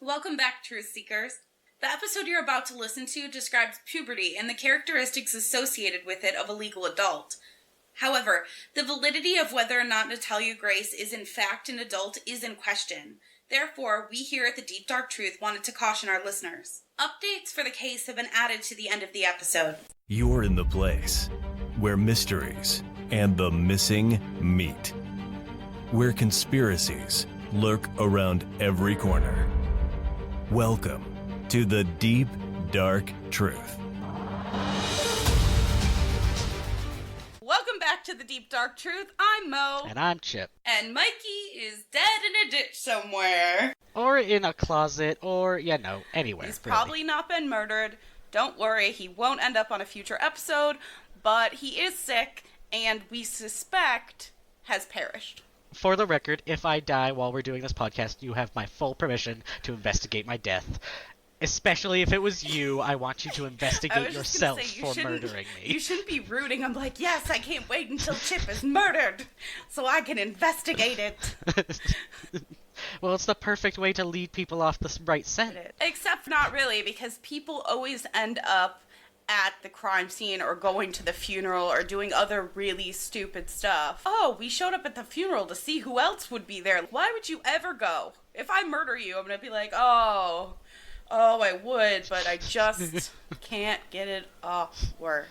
Welcome back, Truth Seekers. The episode you're about to listen to describes puberty and the characteristics associated with it of a legal adult. However, the validity of whether or not Natalia Grace is in fact an adult is in question. Therefore, we here at The Deep Dark Truth wanted to caution our listeners. Updates for the case have been added to the end of the episode. You're in the place where mysteries and the missing meet, where conspiracies lurk around every corner. Welcome to The Deep Dark Truth. Welcome back to The Deep Dark Truth. I'm Moe. And I'm Chip. And Mikey is dead in a ditch somewhere. Or in a closet, or, anywhere. He's probably not been murdered. Don't worry, he won't end up on a future episode, but he is sick, and we suspect has perished. For the record, if I die while we're doing this podcast, you have my full permission to investigate my death. Especially if it was you, I want you to investigate yourself for murdering me. You shouldn't be rooting. I'm like, yes, I can't wait until Chip is murdered so I can investigate it. Well, it's the perfect way to lead people off the right scent. Except not really, because people always end up at the crime scene or going to the funeral or doing other really stupid stuff. Oh, we showed up at the funeral to see who else would be there. Why would you ever go? If I murder you, I'm going to be like, oh, I would, but I just can't get it off work.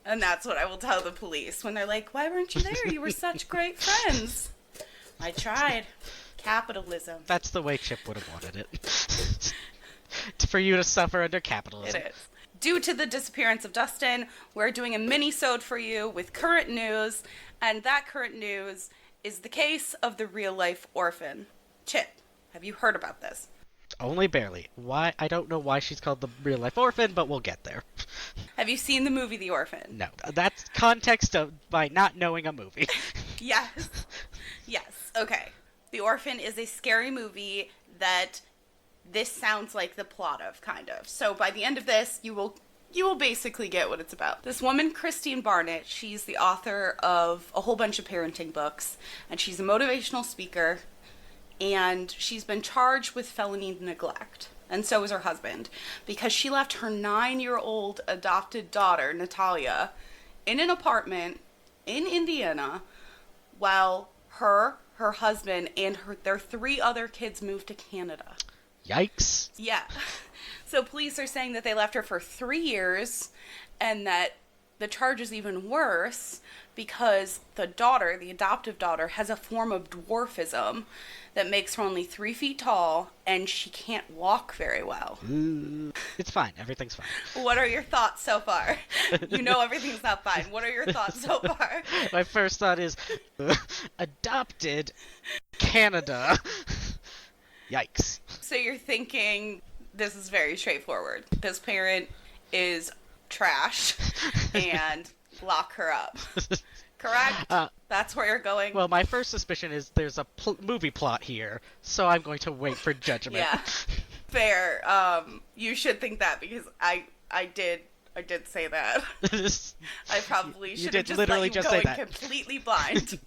And that's what I will tell the police when they're like, why weren't you there? You were such great friends. I tried. Capitalism. That's the way Chip would have wanted it. For you to suffer under capitalism. It is. Due to the disappearance of Dustin, we're doing a mini-sode for you with current news, and that current news is the case of the real-life orphan. Chip, have you heard about this? Only barely. Why? I don't know why she's called the real-life orphan, but we'll get there. Have you seen the movie The Orphan? No. That's context by not knowing a movie. Yes. Yes. Okay. The Orphan is a scary movie that this sounds like the plot of, kind of. So by the end of this, you will basically get what it's about. This woman, Christine Barnett, she's the author of a whole bunch of parenting books, and she's a motivational speaker, and she's been charged with felony neglect. And so is her husband, because she left her 9-year-old adopted daughter, Natalia, in an apartment in Indiana while her husband, and their 3 other kids moved to Canada. Yikes. Yeah. So police are saying that they left her for 3 years, and that the charge is even worse because the daughter, the adoptive daughter, has a form of dwarfism that makes her only 3 feet tall, and she can't walk very well. It's fine. Everything's fine. What are your thoughts so far? You know everything's not fine. What are your thoughts so far? My first thought is, adopted Canada. Yikes. So you're thinking this is very straightforward. This parent is trash and lock her up. Correct? That's where you're going? Well, my first suspicion is there's a movie plot here, so I'm going to wait for judgment. Yeah. Fair. You should think that because I did say that. I probably should have just literally let you just go say in that. completely blind.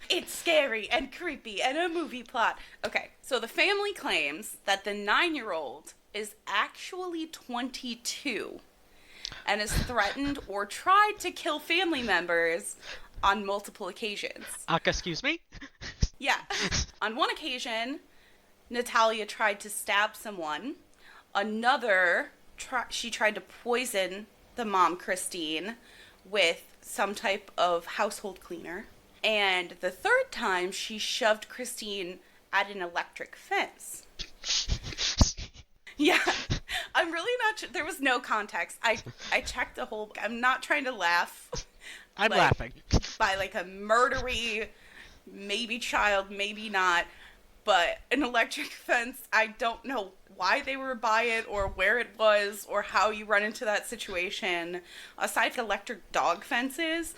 It's scary and creepy and a movie plot. Okay, so the family claims that the 9-year-old is actually 22 and has threatened or tried to kill family members on multiple occasions. Excuse me? Yeah. On one occasion, Natalia tried to stab someone. Another, she tried to poison the mom, Christine, with some type of household cleaner. And the third time, she shoved Christine at an electric fence. Yeah. I'm really not sure. There was no context. I checked the whole... I'm not trying to laugh. I'm laughing. By like a murdery, maybe child, maybe not. But an electric fence, I don't know why they were by it or where it was or how you run into that situation. Aside from electric dog fences,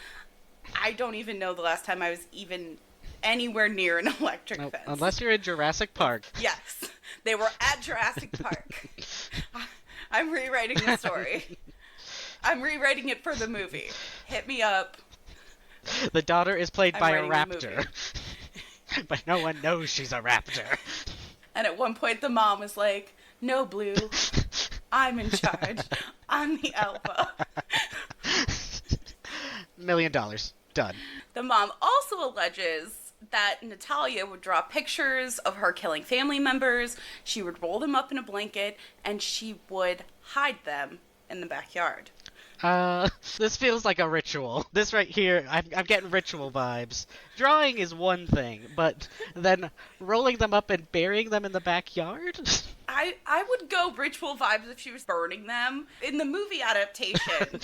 I don't even know the last time I was even anywhere near an electric fence. Unless you're in Jurassic Park. Yes, they were at Jurassic Park. I'm rewriting the story. I'm rewriting it for the movie. Hit me up. The daughter is played by a writing the raptor. But no one knows she's a raptor. And at one point the mom was like, "No, Blue, I'm in charge. I'm the alpha." $1 million. Done. The mom also alleges that Natalia would draw pictures of her killing family members, she would roll them up in a blanket, and she would hide them in the backyard. This feels like a ritual. This right here, I'm getting ritual vibes. Drawing is one thing, but then rolling them up and burying them in the backyard? I would go ritual vibes if she was burning them. In the movie adaptation,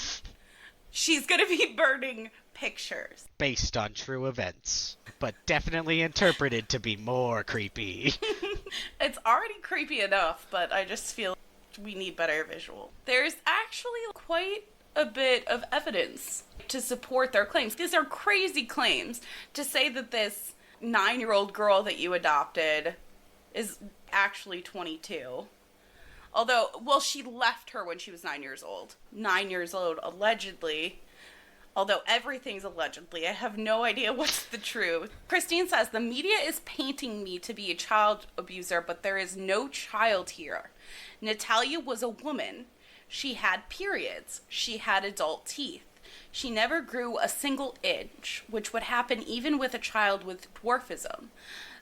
she's gonna be burning pictures. Based on true events, but definitely interpreted to be more creepy. It's already creepy enough, but I just feel we need better visual. There's actually quite a bit of evidence to support their claims. These are crazy claims to say that this 9-year-old girl that you adopted is actually 22. Although, well, she left her when she was 9 years old. 9 years old, allegedly. Although everything's allegedly. I have no idea what's the truth. Christine says, "The media is painting me to be a child abuser, but there is no child here. Natalia was a woman. She had periods. She had adult teeth. She never grew a single inch, which would happen even with a child with dwarfism.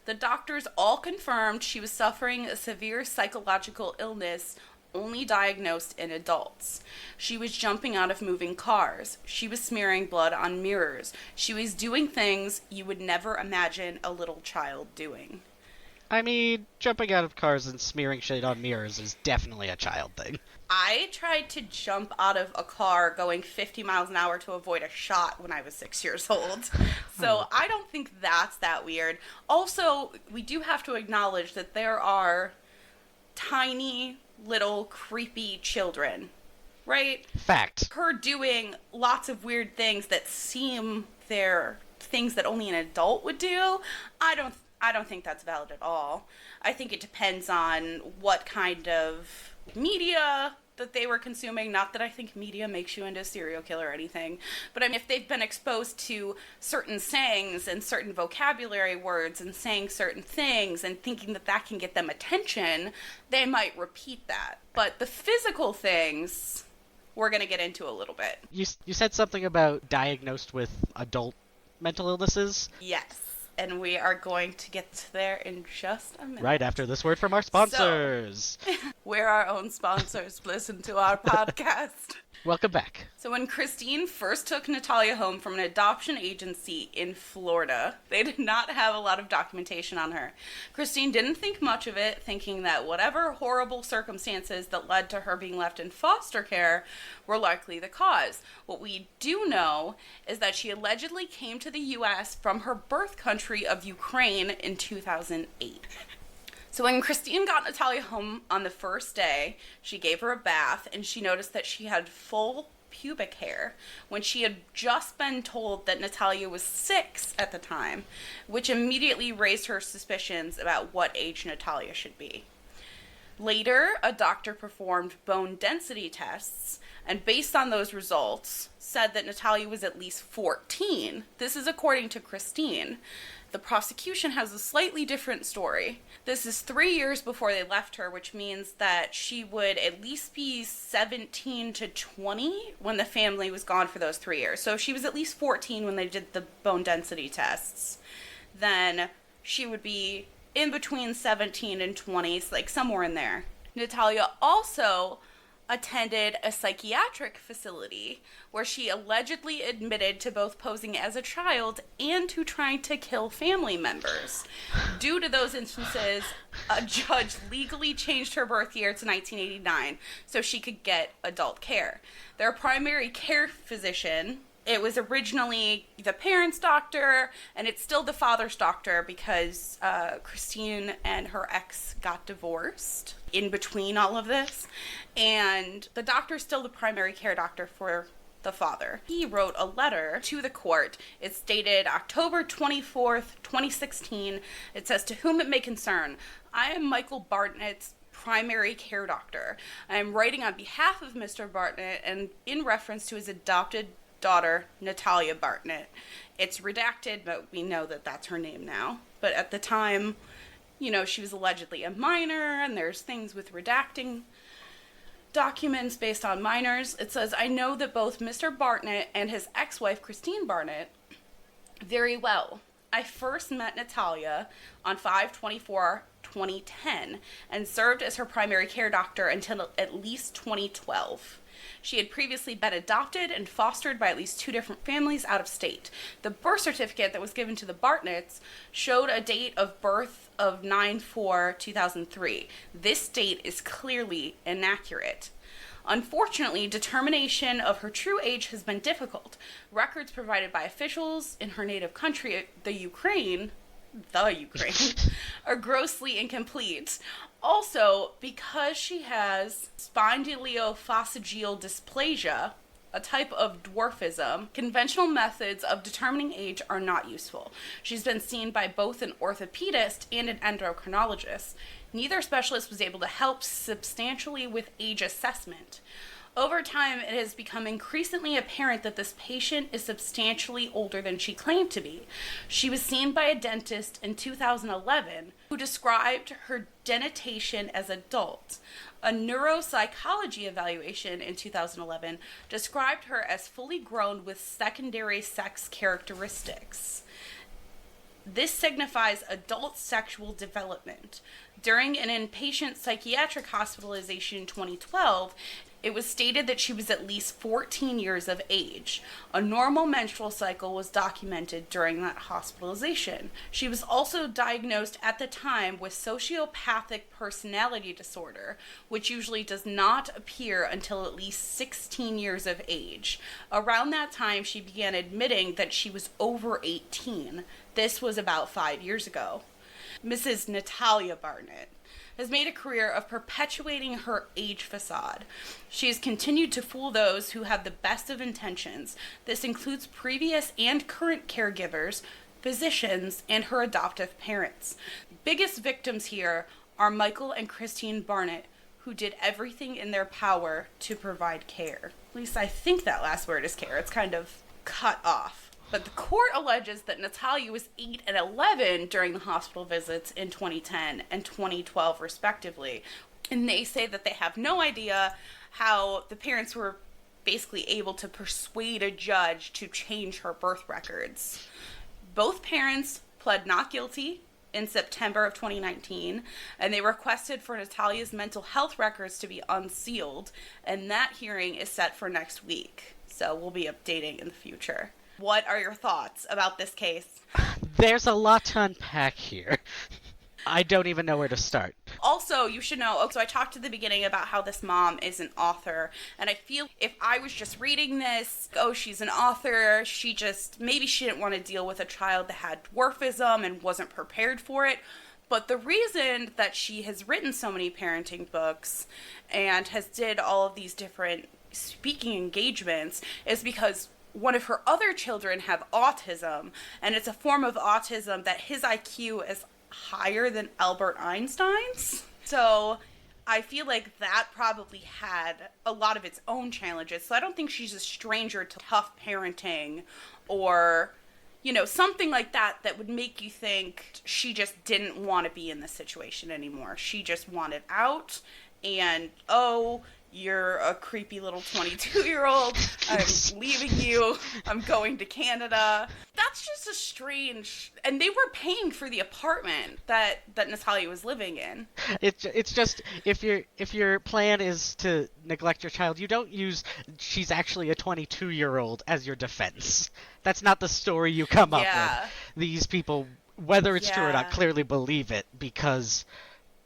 The doctors all confirmed she was suffering a severe psychological illness only diagnosed in adults. She was jumping out of moving cars. She was smearing blood on mirrors. She was doing things you would never imagine a little child doing." I mean, jumping out of cars and smearing shit on mirrors is definitely a child thing. I tried to jump out of a car going 50 miles an hour to avoid a shot when I was 6 years old. So I don't think that's that weird. Also, we do have to acknowledge that there are tiny, little, creepy children, right? Fact. Her doing lots of weird things that seem they're things that only an adult would do, I don't think that's valid at all. I think it depends on what kind of media that they were consuming. Not that I think media makes you into a serial killer or anything, but I mean, if they've been exposed to certain sayings and certain vocabulary words and saying certain things and thinking that that can get them attention, they might repeat that. But the physical things, we're going to get into a little bit. You said something about diagnosed with adult mental illnesses? Yes. And we are going to get there in just a minute. Right after this word from our sponsors. So, we're our own sponsors. Listen to our podcast. Welcome back. So when Christine first took Natalia home from an adoption agency in Florida, they did not have a lot of documentation on her. Christine didn't think much of it, thinking that whatever horrible circumstances that led to her being left in foster care were likely the cause. What we do know is that she allegedly came to the U.S. from her birth country of Ukraine in 2008. So when Christine got Natalia home on the first day, she gave her a bath, and she noticed that she had full pubic hair when she had just been told that Natalia was 6 at the time, which immediately raised her suspicions about what age Natalia should be. Later, a doctor performed bone density tests, and based on those results, said that Natalia was at least 14. This is according to Christine. The prosecution has a slightly different story. This is 3 years before they left her, which means that she would at least be 17 to 20 when the family was gone for those 3 years. So if she was at least 14 when they did the bone density tests, then she would be in between 17 and 20, like somewhere in there. Natalia also attended a psychiatric facility where she allegedly admitted to both posing as a child and to trying to kill family members. Due to those instances, a judge legally changed her birth year to 1989 so she could get adult care. Their primary care physician, it was originally the parents' doctor, and it's still the father's doctor because Christine and her ex got divorced in between all of this. And the doctor's still the primary care doctor for the father. He wrote a letter to the court. It's dated October 24th, 2016. It says, "To whom it may concern, I am Michael Bartnett's primary care doctor. I am writing on behalf of Mr. Bartnett and in reference to his adopted daughter, Natalia Bartnett." It's redacted, but we know that that's her name now. But at the time, she was allegedly a minor, and there's things with redacting documents based on minors. It says, I know that both Mr. Barnett and his ex-wife, Christine Barnett, very well. I first met Natalia on 5/24/2010 and served as her primary care doctor until at least 2012. She had previously been adopted and fostered by at least 2 different families out of state. The birth certificate that was given to the Bartnetts showed a date of birth of 9/4/2003. This date is clearly inaccurate. Unfortunately, determination of her true age has been difficult. Records provided by officials in her native country, the Ukraine, are grossly incomplete. Also, because she has spondylophalangeal dysplasia, a type of dwarfism, conventional methods of determining age are not useful. She's been seen by both an orthopedist and an endocrinologist. Neither specialist was able to help substantially with age assessment. Over time, it has become increasingly apparent that this patient is substantially older than she claimed to be. She was seen by a dentist in 2011 who described her dentition as adult. A neuropsychology evaluation in 2011 described her as fully grown with secondary sex characteristics. This signifies adult sexual development. During an inpatient psychiatric hospitalization in 2012, it was stated that she was at least 14 years of age. A normal menstrual cycle was documented during that hospitalization. She was also diagnosed at the time with sociopathic personality disorder, which usually does not appear until at least 16 years of age. Around that time, she began admitting that she was over 18. This was about 5 years ago. Mrs. Natalia Barnett has made a career of perpetuating her age facade. She has continued to fool those who have the best of intentions. This includes previous and current caregivers, physicians, and her adoptive parents. Biggest victims here are Michael and Christine Barnett, who did everything in their power to provide care. At least I think that last word is care. It's kind of cut off. But the court alleges that Natalia was 8 and 11 during the hospital visits in 2010 and 2012, respectively. And they say that they have no idea how the parents were basically able to persuade a judge to change her birth records. Both parents pled not guilty in September of 2019, and they requested for Natalia's mental health records to be unsealed, and that hearing is set for next week. So we'll be updating in the future. What are your thoughts about this case? There's a lot to unpack here. I don't even know where to start. Also, you should know, so I talked at the beginning about how this mom is an author, and I feel if I was just reading this, she's an author, maybe she didn't want to deal with a child that had dwarfism and wasn't prepared for it. But the reason that she has written so many parenting books and has did all of these different speaking engagements is because one of her other children have autism, and it's a form of autism that his IQ is higher than Albert Einstein's. So I feel like that probably had a lot of its own challenges. So I don't think she's a stranger to tough parenting or, something like that would make you think she just didn't want to be in this situation anymore. She just wanted out, and, you're a creepy little 22-year-old. I'm leaving you. I'm going to Canada. That's just a strange... And they were paying for the apartment that Natalia was living in. It's just, if your plan is to neglect your child, you don't use she's actually a 22-year-old as your defense. That's not the story you come up with. These people, whether it's true or not, clearly believe it because...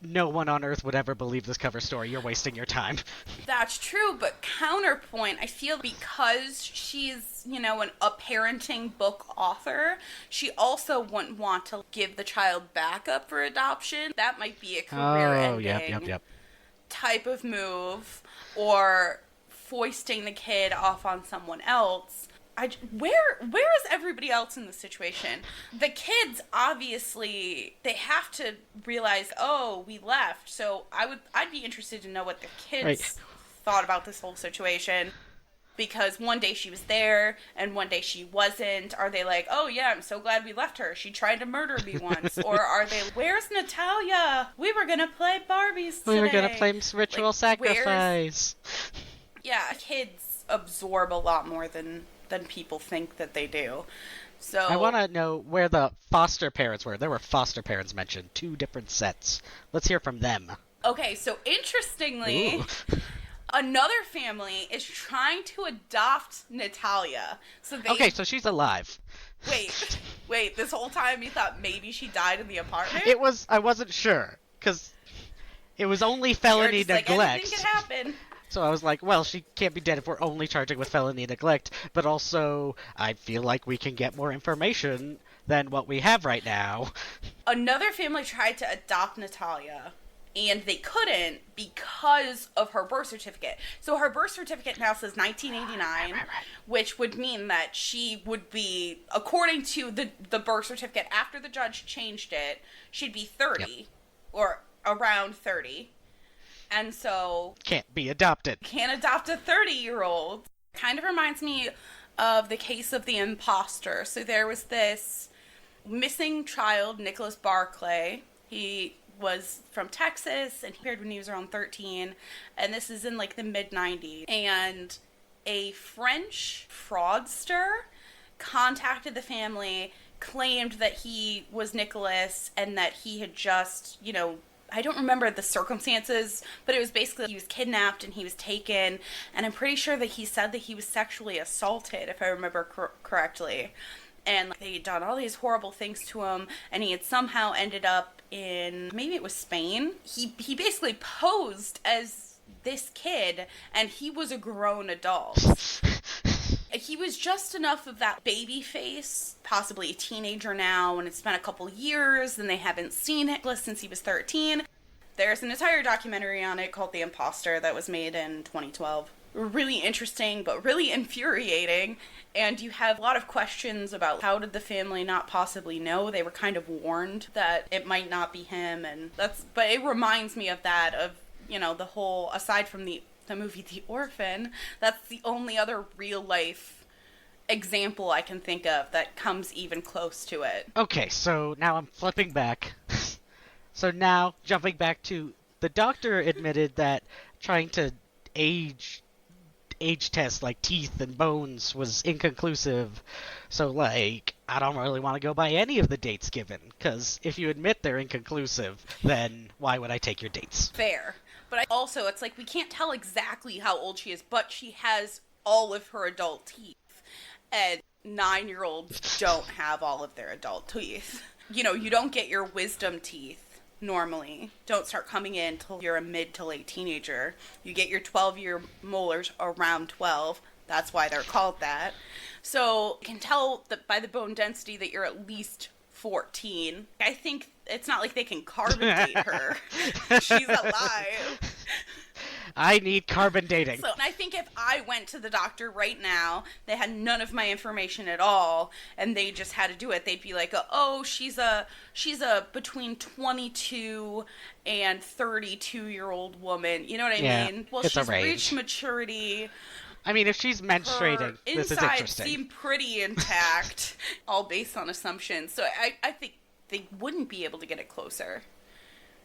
no one on earth would ever believe this cover story. You're wasting your time. That's true, but counterpoint, I feel because she's, a parenting book author, she also wouldn't want to give the child back up for adoption. That might be a career-ending type of move, or foisting the kid off on someone else. Where is everybody else in the situation? The kids, obviously, they have to realize, we left. So I'd be interested to know what the kids thought about this whole situation. Because one day she was there and one day she wasn't. Are they like, oh yeah, I'm so glad we left her. She tried to murder me once. Or are they, where's Natalia? We were going to play Barbies today. We were going to play ritual sacrifice. Yeah, kids absorb a lot more than people think that they do. So I want to know where the foster parents were. There were foster parents mentioned, 2 different sets. Let's hear from them. Okay, so interestingly, another family is trying to adopt Natalia. Okay, so she's alive. Wait, this whole time you thought maybe she died in the apartment? I wasn't sure, because it was only felony neglect. Like, anything could happen. So I was like, well, she can't be dead if we're only charging with felony neglect, but also I feel like we can get more information than what we have right now. Another family tried to adopt Natalia, and they couldn't because of her birth certificate. So her birth certificate now says 1989, right. Which would mean that she would be, according to the birth certificate, after the judge changed it, she'd be 30, or around 30. And so... Can't be adopted. Can't adopt a 30-year-old. Kind of reminds me of the case of the imposter. So there was this missing child, Nicholas Barclay. He was from Texas and he appeared when he was around 13. And this is in like the mid-90s. And a French fraudster contacted the family, claimed that he was Nicholas and that he had just, I don't remember the circumstances, but it was basically he was kidnapped and he was taken, and I'm pretty sure that he said that he was sexually assaulted, if I remember correctly, and they had done all these horrible things to him, and he had somehow ended up in, maybe it was Spain. He basically posed as this kid, and he was a grown adult. He was just enough of that baby face, possibly a teenager now, and it's been a couple years, and they haven't seen Nicholas since he was 13. There's an entire documentary on it called The Imposter that was made in 2012. Really interesting, but really infuriating, and you have a lot of questions about how did the family not possibly know? They were kind of warned that it might not be him, but it reminds me of that, of, the whole, aside from the movie The Orphan, that's the only other real life example I can think of that comes even close to it. Okay, so now I'm flipping back. So now, jumping back to, the doctor admitted that trying to age test like teeth and bones was inconclusive. So I don't really want to go by any of the dates given, because if you admit they're inconclusive, then why would I take your dates? Fair. But also, it's like, we can't tell exactly how old she is, but she has all of her adult teeth. And 9-year-olds don't have all of their adult teeth. You don't get your wisdom teeth, normally. Don't start coming in until you're a mid to late teenager. You get your 12-year molars around 12. That's why they're called that. So, you can tell that by the bone density that you're at least 14. I think it's not like they can carbon date her. She's alive. I need carbon dating. So I think if I went to the doctor right now, they had none of my information at all, and they just had to do it, they'd be like, oh, she's a between 22 and 32-year-old woman. You know what I mean? Well, she's reached maturity. I mean, if she's menstruating, this is interesting. Insides seem pretty intact, all based on assumptions. So I think they wouldn't be able to get it closer.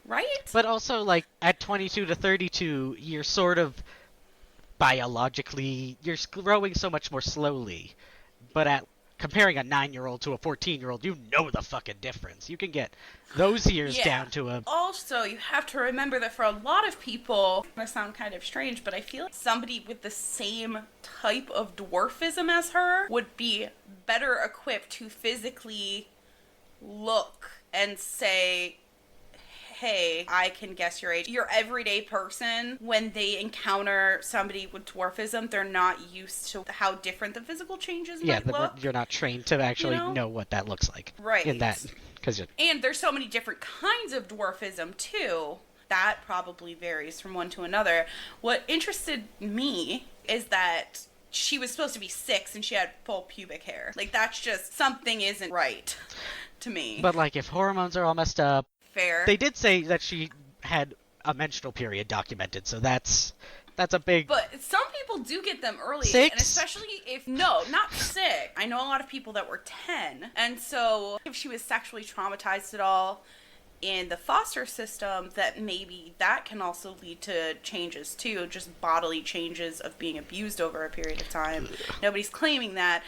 Right? But also, at 22 to 32, you're sort of biologically, you're growing so much more slowly. But comparing a 9-year-old to a 14-year-old, you know the fucking difference. You can get those years down to a... Also, you have to remember that for a lot of people, it's going to sound kind of strange, but I feel like somebody with the same type of dwarfism as her would be better equipped to physically look and say, hey, I can guess your age. Your everyday person, when they encounter somebody with dwarfism, they're not used to how different the physical changes might look. You're not trained to actually know what that looks like. Right. In that, and there's so many different kinds of dwarfism, too. That probably varies from one to another. What interested me is that she was supposed to be 6 and she had full pubic hair. That's just, something isn't right to me. But, if hormones are all messed up, fair. They did say that she had a menstrual period documented, so that's a big... But some people people do get them early. 6? And especially if, no, not 6. I know a lot of people that were 10. And so if she was sexually traumatized at all in the foster system, that maybe that can also lead to changes too, just bodily changes of being abused over a period of time. Nobody's claiming that.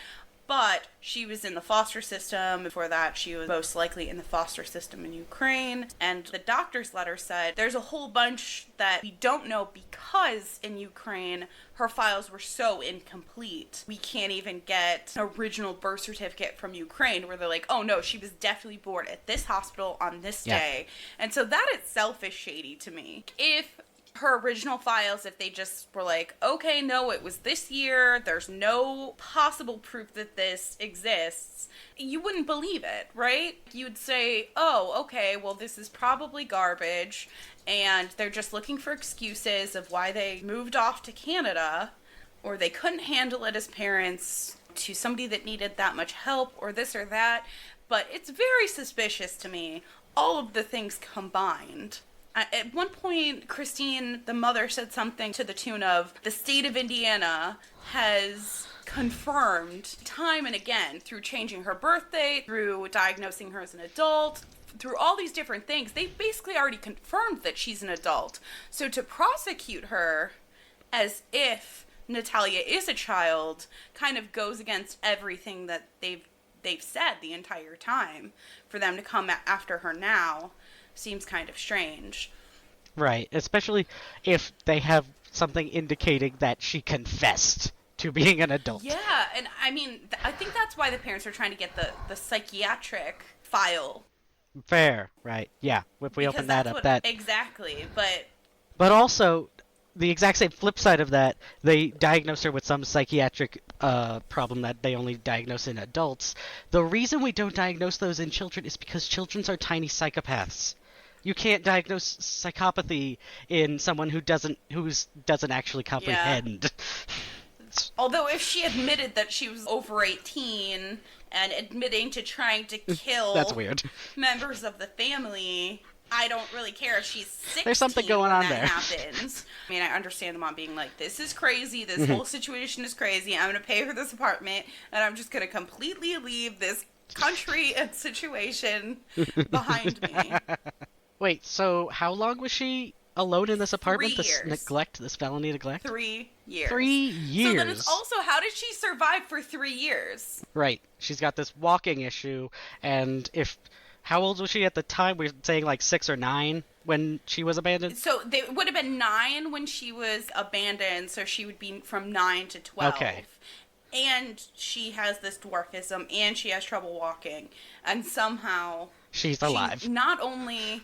But she was in the foster system. Before that, she was most likely in the foster system in Ukraine. And the doctor's letter said there's a whole bunch that we don't know because in Ukraine, her files were so incomplete. We can't even get an original birth certificate from Ukraine where they're like, oh no, she was definitely born at this hospital on this day. And so that itself is shady to me. If her original files, if they just were like, okay, no, it was this year, there's no possible proof that this exists, you wouldn't believe it, right? You'd say, oh, okay, well, this is probably garbage, and they're just looking for excuses of why they moved off to Canada, or they couldn't handle it as parents to somebody that needed that much help, or this or that. But it's very suspicious to me, all of the things combined. At one point, Christine, the mother, said something to the tune of, the state of Indiana has confirmed time and again through changing her birth date, through diagnosing her as an adult, through all these different things. They've basically already confirmed that she's an adult. So to prosecute her as if Natalia is a child kind of goes against everything that they've said the entire time. For them to come after her now seems kind of strange. Right, especially if they have something indicating that she confessed to being an adult. Yeah, and I mean, I think that's why the parents are trying to get the psychiatric file. Fair, right, yeah. If we open that up, that... Exactly, But also, the exact same flip side of that, they diagnose her with some psychiatric problem that they only diagnose in adults. The reason we don't diagnose those in children is because children are tiny psychopaths. You can't diagnose psychopathy in someone who doesn't actually comprehend. Yeah. Although if she admitted that she was over 18 and admitting to trying to kill that's weird. Members of the family, I don't really care if she's 16. There's something going on there. Happens. I mean, I understand the mom being like, this is crazy, this whole situation is crazy, I'm going to pay for this apartment, and I'm just going to completely leave this country and situation behind me. Wait, so how long was she alone in this apartment? 3 years. This felony neglect? 3 years. 3 years. So then it's also, how did she survive for 3 years? Right. She's got this walking issue, and how old was she at the time? We're saying like 6 or 9 when she was abandoned? So they would have been 9 when she was abandoned, so she would be from 9 to 12. Okay. And she has this dwarfism, and she has trouble walking, and somehow she's alive. She not only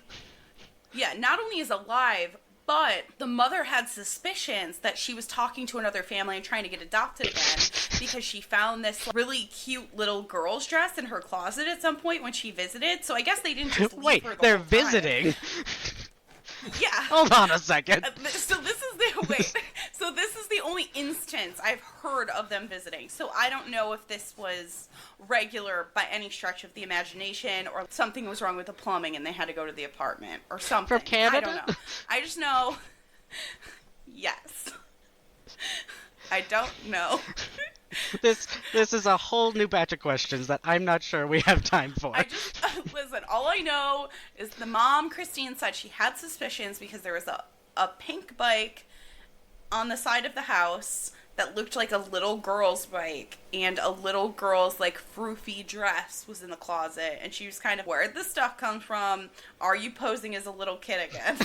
is alive, but the mother had suspicions that she was talking to another family and trying to get adopted again because she found this really cute little girl's dress in her closet at some point when she visited. So I guess they didn't just leave her they're visiting. Yeah. Hold on a second. So this is the only instance I've heard of them visiting. So I don't know if this was regular by any stretch of the imagination, or something was wrong with the plumbing and they had to go to the apartment or something. From Canada? I don't know. I just know. Yes. I don't know. This is a whole new batch of questions that I'm not sure we have time for. Listen, all I know is the mom, Christine, said she had suspicions because there was a pink bike on the side of the house that looked like a little girl's bike, and a little girl's like froofy dress was in the closet, and she was kind of, where'd this stuff come from? Are you posing as a little kid again?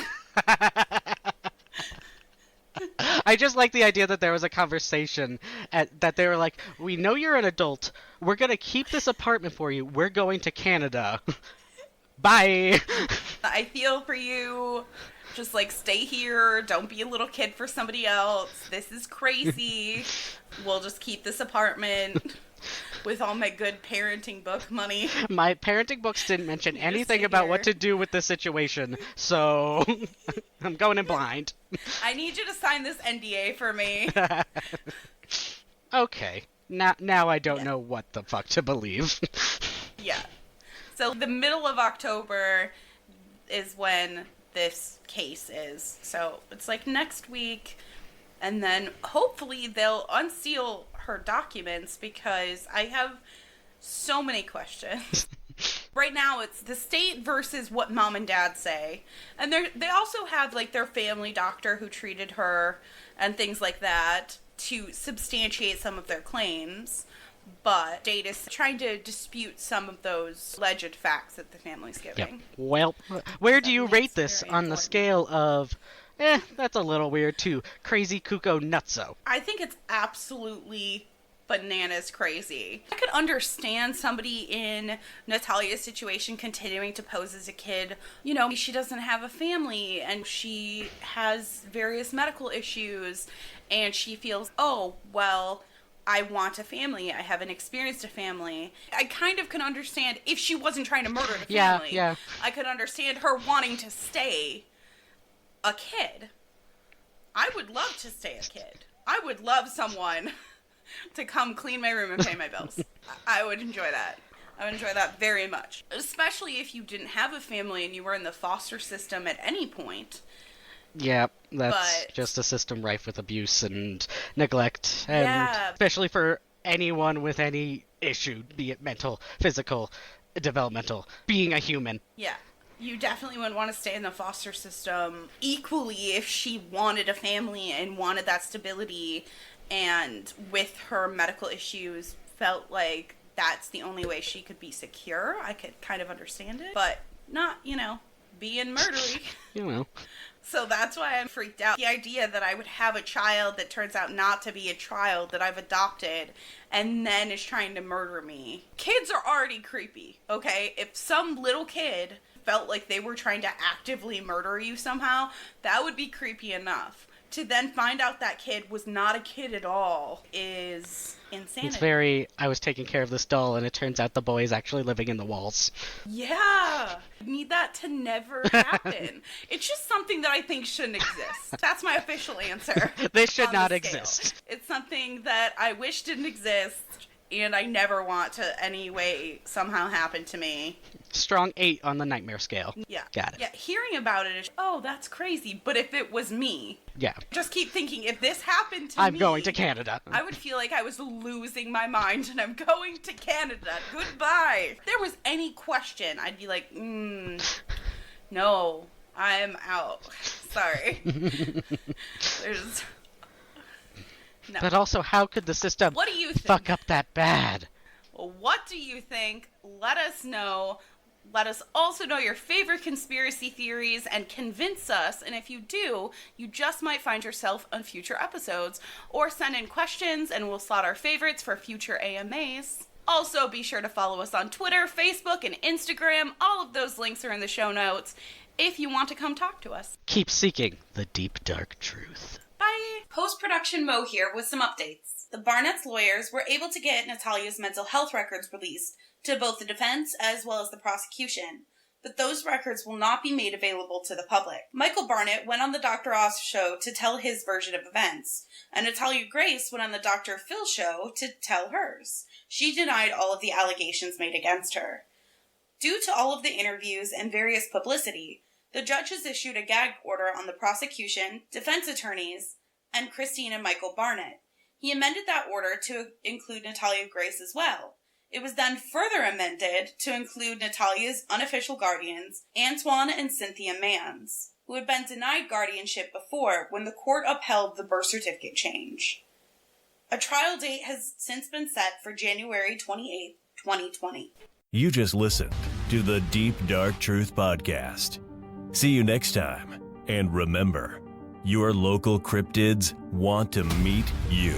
I just like the idea that there was a conversation that they were like, we know you're an adult. We're going to keep this apartment for you. We're going to Canada. Bye. I feel for you. Just like, stay here. Don't be a little kid for somebody else. This is crazy. We'll just keep this apartment with all my good parenting book money. My parenting books didn't mention anything about what to do with the situation, so I'm going in blind. I need you to sign this NDA for me. Okay. Now I don't know what the fuck to believe. Yeah. So the middle of October is when this case is. So it's like next week. And then hopefully they'll unseal her documents, because I have so many questions. Right now it's the state versus what mom and dad say. And they also have like their family doctor who treated her and things like that to substantiate some of their claims. But Date is trying to dispute some of those alleged facts that the family's giving. Yep. Well, where do you rate this on the scale of, that's a little weird, to crazy cuckoo nutso? I think it's absolutely bananas crazy. I could understand somebody in Natalia's situation continuing to pose as a kid. You know, she doesn't have a family and she has various medical issues and she feels, oh, well, I want a family. I haven't experienced a family. I kind of can understand if she wasn't trying to murder the family. Yeah. I could understand her wanting to stay a kid. I would love to stay a kid. I would love someone to come clean my room and pay my bills. I would enjoy that. I would enjoy that very much. Especially if you didn't have a family and you were in the foster system at any point. Yeah, that's just a system rife with abuse and neglect. And especially for anyone with any issue, be it mental, physical, developmental, being a human. Yeah. You definitely wouldn't want to stay in the foster system. Equally, if she wanted a family and wanted that stability, and with her medical issues felt like that's the only way she could be secure, I could kind of understand it. But not, being murdery. So that's why I'm freaked out. The idea that I would have a child that turns out not to be a child that I've adopted and then is trying to murder me. Kids are already creepy, okay? If some little kid felt like they were trying to actively murder you somehow, that would be creepy enough. To then find out that kid was not a kid at all is insanity. It's very, I was taking care of this doll and it turns out the boy is actually living in the walls. Yeah. Need that to never happen. It's just something that I think shouldn't exist. That's my official answer. They should not exist. It's something that I wish didn't exist and I never want to any way somehow happen to me. Strong 8 on the nightmare scale. Yeah. Got it. Yeah, hearing about it is, oh, that's crazy. But if it was me, yeah, just keep thinking, if this happened to me, I'm going to Canada. I would feel like I was losing my mind and I'm going to Canada. Goodbye. If there was any question, I'd be like, no, I'm out. Sorry. There's... No. But also, how could the system fuck up that bad? Well, what do you think? Let us know. Let us also know your favorite conspiracy theories and convince us. And if you do, you just might find yourself on future episodes. Or send in questions and we'll slot our favorites for future AMAs. Also, be sure to follow us on Twitter, Facebook, and Instagram. All of those links are in the show notes if you want to come talk to us. Keep seeking the deep, dark truth. Bye! Post-production Moe here with some updates. The Barnett's lawyers were able to get Natalia's mental health records released to both the defense as well as the prosecution, but those records will not be made available to the public. Michael Barnett went on the Dr. Oz show to tell his version of events, and Natalia Grace went on the Dr. Phil show to tell hers. She denied all of the allegations made against her. Due to all of the interviews and various publicity, the judge has issued a gag order on the prosecution, defense attorneys, and Christine and Michael Barnett. He amended that order to include Natalia Grace as well. It was then further amended to include Natalia's unofficial guardians, Antoine and Cynthia Manns, who had been denied guardianship before when the court upheld the birth certificate change. A trial date has since been set for January 28, 2020. You just listened to the Deep Dark Truth Podcast. See you next time. And remember, your local cryptids want to meet you.